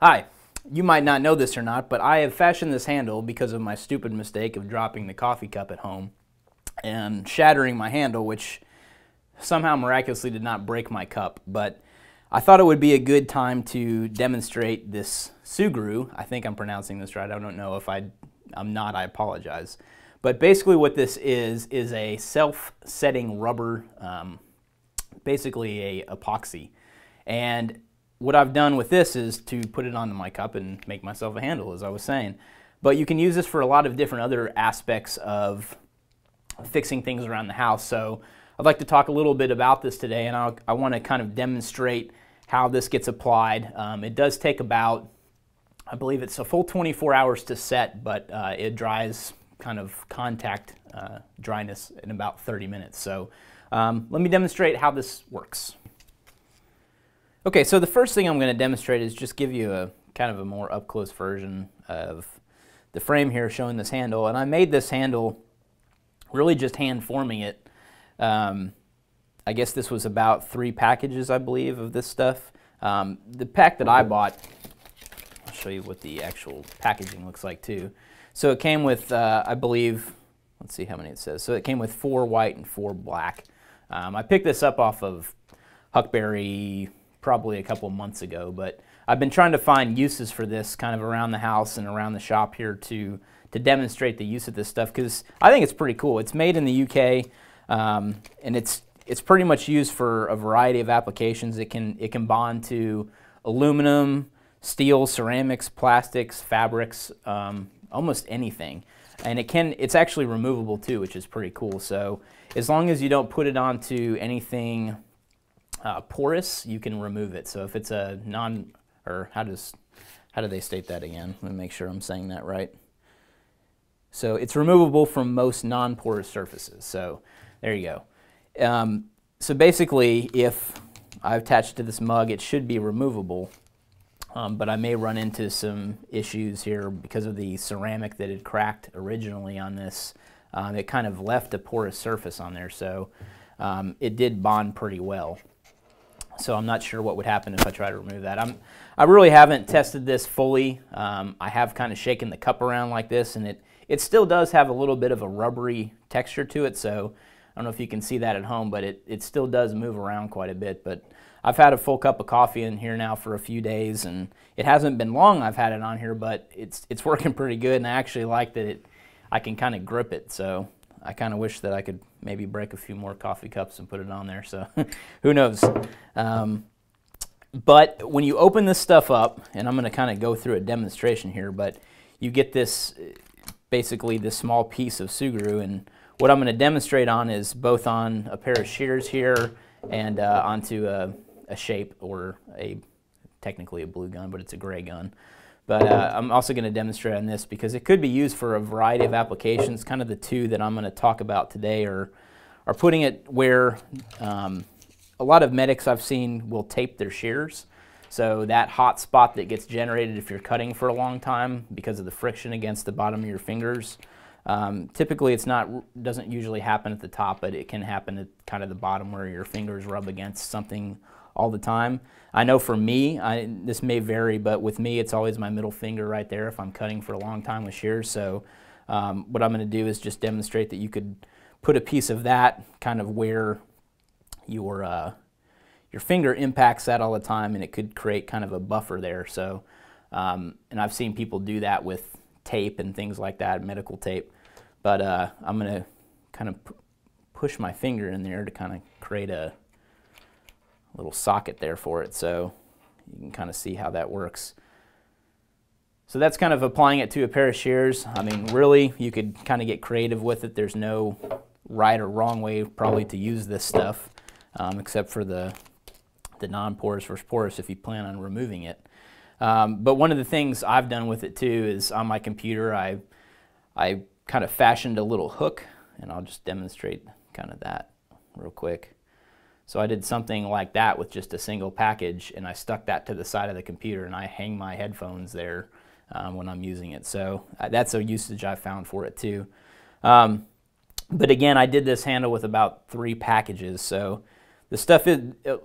Hi, you might not know this or not, but I have fashioned this handle because of my stupid mistake of dropping the coffee cup at home and shattering my handle, which somehow miraculously did not break my cup. But I thought it would be a good time to demonstrate this Sugru. I think I'm pronouncing this right. I don't know if I'm not, I apologize. But basically what this is a self-setting rubber, basically a epoxy. And what I've done with this is to put it onto my cup and make myself a handle, as I was saying. But you can use this for a lot of different other aspects of fixing things around the house. So I'd like to talk a little bit about this today, and I want to kind of demonstrate how this gets applied. It does take about, I believe it's a full 24 hours to set, but it dries kind of contact dryness in about 30 minutes. So let me demonstrate how this works. Okay, so the first thing I'm going to demonstrate is just give you a kind of a more up-close version of the frame here showing this handle. And I made this handle really just hand forming it. I guess this was about 3 packages, I believe, of this stuff. The pack that I bought, I'll show you what the actual packaging looks like too. So it came with, I believe, let's see how many it says. So it came with 4 white and 4 black. I picked this up off of Huckberry probably a couple months ago, but I've been trying to find uses for this kind of around the house and around the shop here to demonstrate the use of this stuff, because I think it's pretty cool. It's made in the UK, and it's pretty much used for a variety of applications. It can bond to aluminum, steel, ceramics, plastics, fabrics, almost anything. And it's actually removable too, which is pretty cool. So as long as you don't put it onto anything porous, you can remove it. So if it's a how do they state that again? Let me make sure I'm saying that right. So it's removable from most non-porous surfaces. So there you go. So basically, if I attach it to this mug, it should be removable. But I may run into some issues here because of the ceramic that had cracked originally on this. It kind of left a porous surface on there, so it did bond pretty well. So I'm not sure what would happen if I try to remove that. I really haven't tested this fully. I have kind of shaken the cup around like this, and it still does have a little bit of a rubbery texture to it. So I don't know if you can see that at home, but it still does move around quite a bit. But I've had a full cup of coffee in here now for a few days, and it hasn't been long I've had it on here, but it's working pretty good, and I actually like that I can kind of grip it. So I kind of wish that I could maybe break a few more coffee cups and put it on there, so who knows. But when you open this stuff up, and I'm going to kind of go through a demonstration here, but you get this, basically this small piece of Sugru, and what I'm going to demonstrate on is both on a pair of shears here and onto a shape, or technically a blue gun, but it's a gray gun. But I'm also going to demonstrate on this because it could be used for a variety of applications. Kind of the two that I'm going to talk about today are putting it where a lot of medics I've seen will tape their shears. So that hot spot that gets generated if you're cutting for a long time because of the friction against the bottom of your fingers. Typically doesn't usually happen at the top, but it can happen at kind of the bottom where your fingers rub against something all the time. I know for me, this may vary, but with me it's always my middle finger right there if I'm cutting for a long time with shears. So what I'm going to do is just demonstrate that you could put a piece of that kind of where your finger impacts that all the time, and it could create kind of a buffer there. So and I've seen people do that with tape and things like that, medical tape. But I'm going to kind of push my finger in there to kind of create a little socket there for it, so you can kind of see how that works. So that's kind of applying it to a pair of shears. I mean, really, you could kind of get creative with it. There's no right or wrong way probably to use this stuff, except for the non-porous versus porous if you plan on removing it. But one of the things I've done with it too is on my computer I kind of fashioned a little hook, and I'll just demonstrate kind of that real quick. So I did something like that with just a single package, and I stuck that to the side of the computer, and I hang my headphones there when I'm using it. So that's a usage I found for it too. But again, I did this handle with about 3 packages, so The stuff is,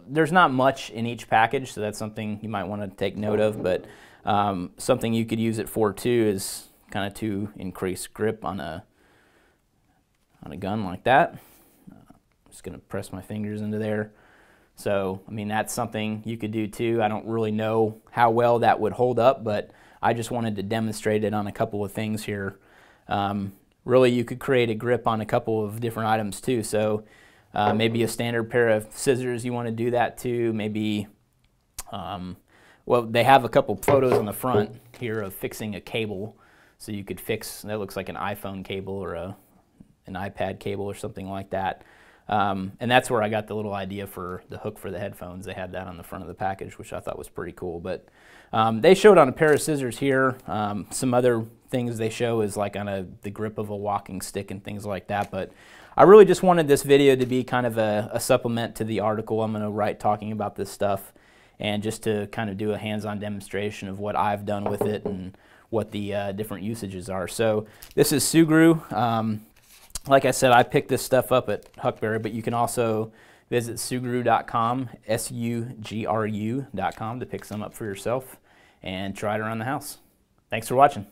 there's not much in each package, so that's something you might want to take note of, but Something you could use it for too is kind of to increase grip on a gun like that. Just going to press my fingers into there. So, I mean, that's something you could do too. I don't really know how well that would hold up, but I just wanted to demonstrate it on a couple of things here. Really, you could create a grip on a couple of different items too. So maybe a standard pair of scissors, you want to do that too. Maybe, well, they have a couple photos on the front here of fixing a cable. So you could fix, that looks like an iPhone cable or an iPad cable or something like that. And that's where I got the little idea for the hook for the headphones. They had that on the front of the package, which I thought was pretty cool. But they showed on a pair of scissors here. Some other things they show is like on the grip of a walking stick and things like that. But I really just wanted this video to be kind of a supplement to the article I'm going to write talking about this stuff, and just to kind of do a hands-on demonstration of what I've done with it and what the different usages are. So this is Sugru. Like I said, I picked this stuff up at Huckberry, but you can also visit Sugru.com, SUGRU.com, to pick some up for yourself and try it around the house. Thanks for watching.